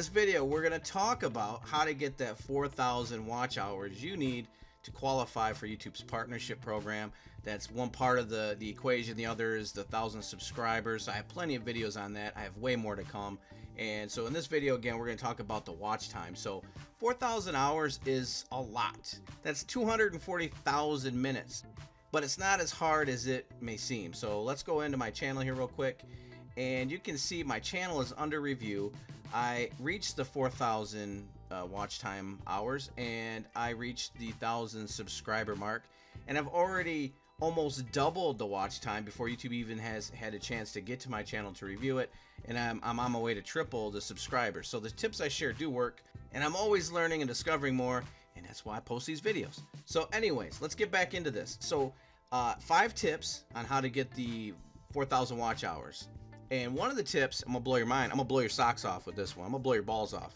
this video, we're going to talk about how to get that 4,000 watch hours you need to qualify for YouTube's partnership program. That's one part of the equation. The other is the 1,000 subscribers. I have plenty of videos on that. I have way more to come. And so in this video, again, we're going to talk about the watch time. So 4,000 hours is a lot. That's 240,000 minutes. But it's not as hard as it may seem. So let's go into my channel here real quick. And you can see my channel is under review. I reached the 4,000 watch time hours, and I reached the 1,000 subscriber mark, and I've already almost doubled the watch time before YouTube even has had a chance to get to my channel to review it, and I'm on my way to triple the subscribers. So the tips I share do work, and I'm always learning and discovering more, and that's why I post these videos. So anyways, let's get back into this. So 5 tips on how to get the 4,000 watch hours. And one of the tips, I'm gonna blow your mind. I'm gonna blow your socks off with this one. I'm gonna blow your balls off.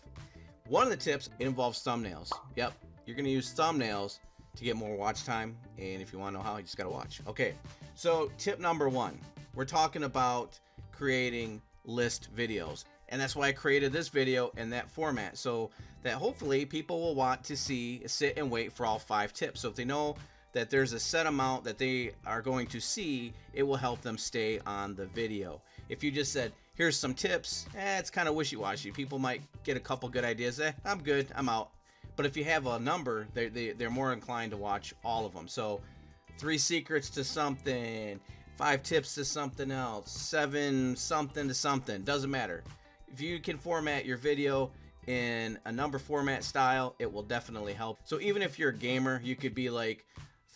One of the tips, it involves thumbnails. Yep, you're gonna use thumbnails to get more watch time. And if you wanna know how, you just gotta watch. Okay, so tip number 1, we're talking about creating list videos. And that's why I created this video in that format, so that hopefully people will want to sit and wait for all 5 tips. So if they know that there's a set amount that they are going to see, it will help them stay on the video. If you just said, here's some tips, it's kind of wishy-washy. People might get a couple good ideas, I'm good, I'm out. But if you have a number, they're more inclined to watch all of them. So 3 secrets to something, 5 tips to something else, 7 something to something, doesn't matter. If you can format your video in a number format style, it will definitely help. So even if you're a gamer, you could be like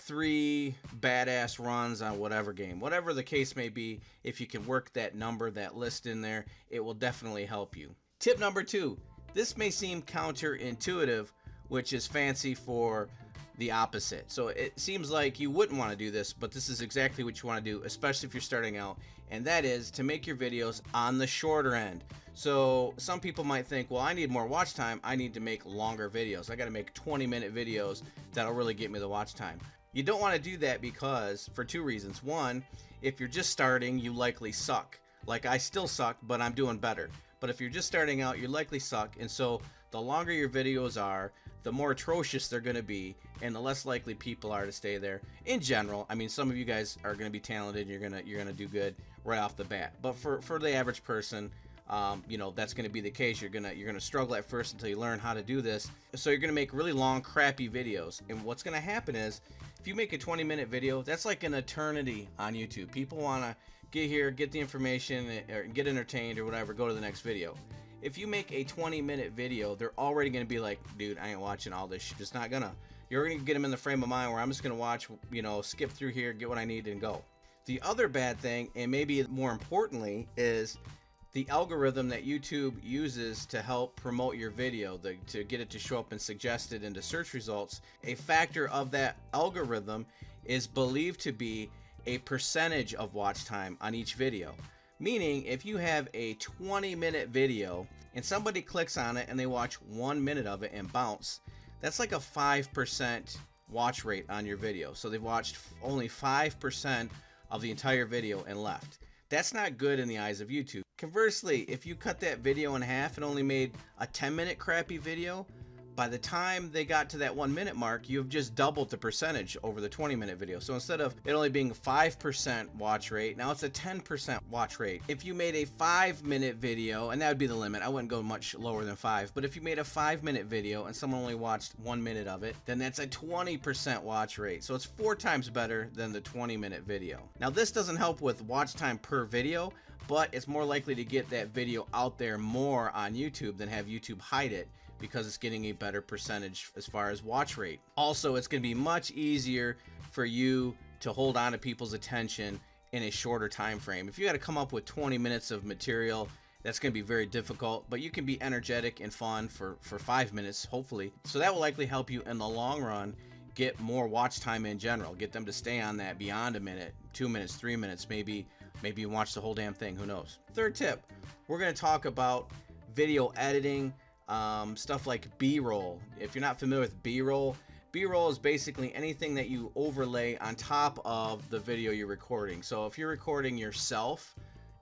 3 badass runs on whatever game, whatever the case may be. If you can work that number, that list in there, it will definitely help you. Tip number 2, this may seem counterintuitive, which is fancy for the opposite. So it seems like you wouldn't want to do this, but this is exactly what you want to do, especially if you're starting out, and that is to make your videos on the shorter end. So some people might think, well, I need more watch time, I need to make longer videos. I got to make 20-minute videos that'll really get me the watch time. You don't want to do that because for 2 reasons. One, if you're just starting, you likely suck. Like I still suck, but I'm doing better. But if you're just starting out, you likely suck, and so the longer your videos are, the more atrocious they're going to be, and the less likely people are to stay there. In general, I mean, some of you guys are going to be talented, and you're gonna do good right off the bat. But for the average person, you know, that's going to be the case. You're gonna struggle at first until you learn how to do this. So you're gonna make really long, crappy videos, and what's gonna happen is, if you make a 20-minute video, that's like an eternity on YouTube. People want to get here, get the information, or get entertained or whatever, go to the next video. If you make a 20-minute video, they're already going to be like, dude, I ain't watching all this shit. Just not gonna. You're going to get them in the frame of mind where I'm just going to watch, you know, skip through here, get what I need, and go. The other bad thing, and maybe more importantly, is the algorithm that YouTube uses to help promote your video, to get it to show up and suggested into search results. A factor of that algorithm is believed to be a percentage of watch time on each video. Meaning, if you have a 20-minute video and somebody clicks on it and they watch 1 minute of it and bounce, that's like a 5% watch rate on your video. So they've watched only 5% of the entire video and left. That's not good in the eyes of YouTube. Conversely, if you cut that video in half and only made a 10-minute crappy video, by the time they got to that 1 minute mark, you've just doubled the percentage over the 20-minute video. So instead of it only being 5% watch rate, now it's a 10% watch rate. If you made a 5-minute video, and that would be the limit, I wouldn't go much lower than 5, but if you made a 5-minute video and someone only watched 1 minute of it, then that's a 20% watch rate. So it's 4 times better than the 20-minute video. Now this doesn't help with watch time per video, but it's more likely to get that video out there more on YouTube than have YouTube hide it, because it's getting a better percentage as far as watch rate. Also, it's going to be much easier for you to hold on to people's attention in a shorter time frame. If you got to come up with 20 minutes of material, that's going to be very difficult, but you can be energetic and fun for 5 minutes, hopefully. So that will likely help you in the long run get more watch time in general, get them to stay on that beyond a minute, 2 minutes, 3 minutes, maybe you watch the whole damn thing, who knows. Third tip, we're going to talk about video editing, stuff like B-roll. If you're not familiar with B-roll, B-roll is basically anything that you overlay on top of the video you're recording. So if you're recording yourself,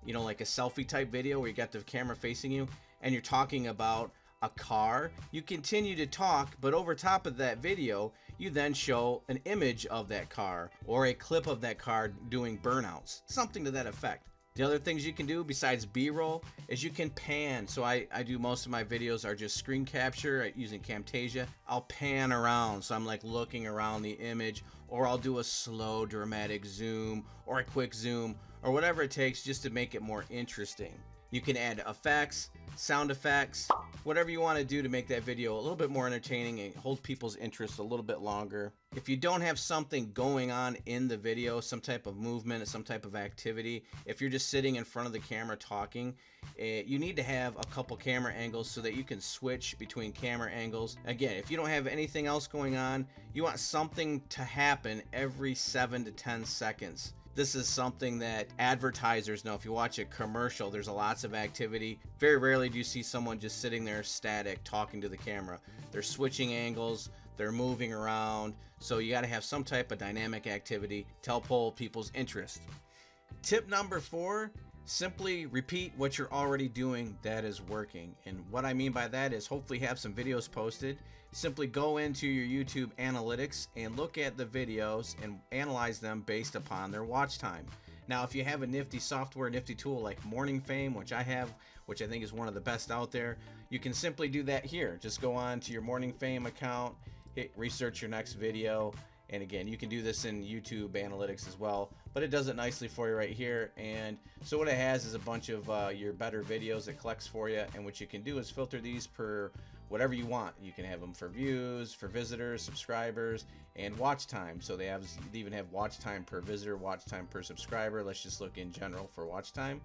you know, like a selfie type video where you got the camera facing you, and you're talking about a car, you continue to talk, but over top of that video, you then show an image of that car or a clip of that car doing burnouts, something to that effect. The other things you can do besides B-roll is you can pan. So I do most of my videos are just screen capture using Camtasia. I'll pan around, so I'm like looking around the image, or I'll do a slow dramatic zoom or a quick zoom or whatever it takes just to make it more interesting. You can add effects, sound effects, whatever you want to do to make that video a little bit more entertaining and hold people's interest a little bit longer. If you don't have something going on in the video, some type of movement, some type of activity, if you're just sitting in front of the camera talking, you need to have a couple camera angles so that you can switch between camera angles. Again, if you don't have anything else going on, you want something to happen every 7 to 10 seconds. This is something that advertisers know. If you watch a commercial, there's lots of activity. Very rarely do you see someone just sitting there static talking to the camera. They're switching angles, they're moving around, so you got to have some type of dynamic activity to help hold people's interest. Tip number 4, simply repeat what you're already doing that is working. And what I mean by that is hopefully have some videos posted. Simply go into your YouTube analytics and look at the videos and analyze them based upon their watch time. Now, if you have a nifty software, nifty tool like Morning Fame, which I have, which I think is one of the best out there, you can simply do that here. Just go on to your Morning Fame account, hit research your next video, and again, you can do this in YouTube analytics as well, but it does it nicely for you right here. And so what it has is a bunch of your better videos it collects for you, and what you can do is filter these per whatever you want. You can have them for views, for visitors, subscribers, and watch time. So they even have watch time per visitor, watch time per subscriber. Let's just look in general for watch time,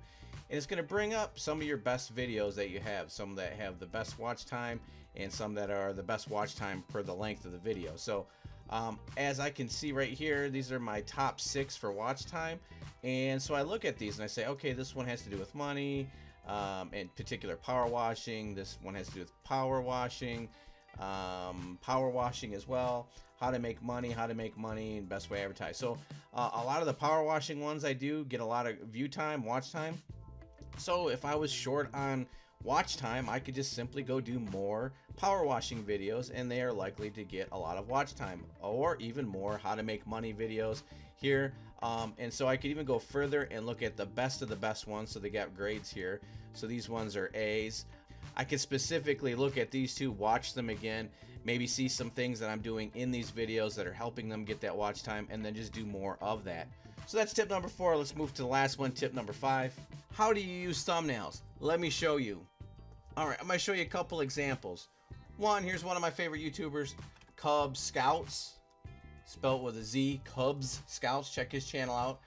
and it's going to bring up some of your best videos that you have, some that have the best watch time and some that are the best watch time per the length of the video. So as I can see right here, these are my top 6 for watch time, and so I look at these and I say, okay, this one has to do with money, in particular power washing. This one has to do with power washing as well, how to make money, and best way to advertise. So a lot of the power washing ones I do get a lot of view time, watch time. So if I was short on watch time, I could just simply go do more power washing videos, and they are likely to get a lot of watch time, or even more how to make money videos here. And so I could even go further and look at the best of the best ones, so they got grades here. So these ones are A's. I could specifically look at these two, watch them again, maybe see some things that I'm doing in these videos that are helping them get that watch time, and then just do more of that. So that's tip number 4. Let's move to the last one, tip number 5. How do you use thumbnails? Let me show you. Alright, I'm going to show you a couple examples. One, here's one of my favorite YouTubers, Cubs Scouts, spelled with a Z, Cubs Scouts. Check his channel out.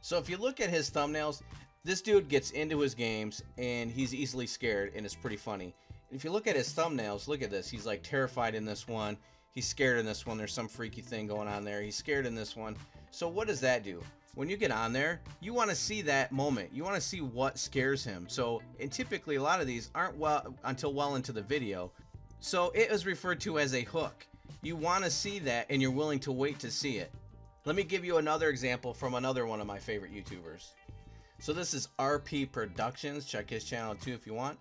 So if you look at his thumbnails, this dude gets into his games and he's easily scared, and it's pretty funny. If you look at his thumbnails, look at this. He's like terrified in this one. He's scared in this one. There's some freaky thing going on there. He's scared in this one. So what does that do? When you get on there, you want to see that moment. You want to see what scares him. So, and typically a lot of these aren't until well into the video. So it is referred to as a hook. You want to see that, and you're willing to wait to see it. Let me give you another example from another one of my favorite YouTubers. So this is RP Productions. Check his channel too if you want.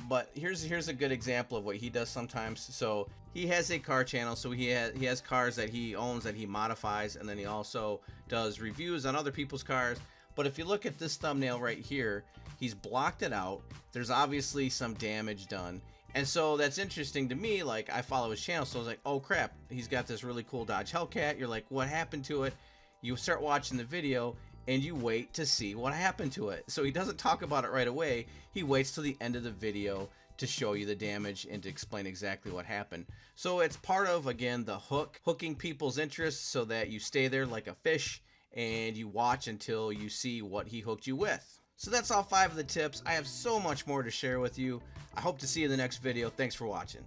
But here's a good example of what he does sometimes. So he has a car channel, so he has cars that he owns that he modifies, and then he also does reviews on other people's cars. But if you look at this thumbnail right here, he's blocked it out. There's obviously some damage done. And so that's interesting to me. Like, I follow his channel, so I was like, oh crap, he's got this really cool Dodge Hellcat. You're like, what happened to it? You start watching the video and you wait to see what happened to it. So he doesn't talk about it right away. He waits till the end of the video to show you the damage and to explain exactly what happened. So it's part of, again, the hook, hooking people's interest so that you stay there like a fish and you watch until you see what he hooked you with. So that's all 5 of the tips. I have so much more to share with you. I hope to see you in the next video. Thanks for watching.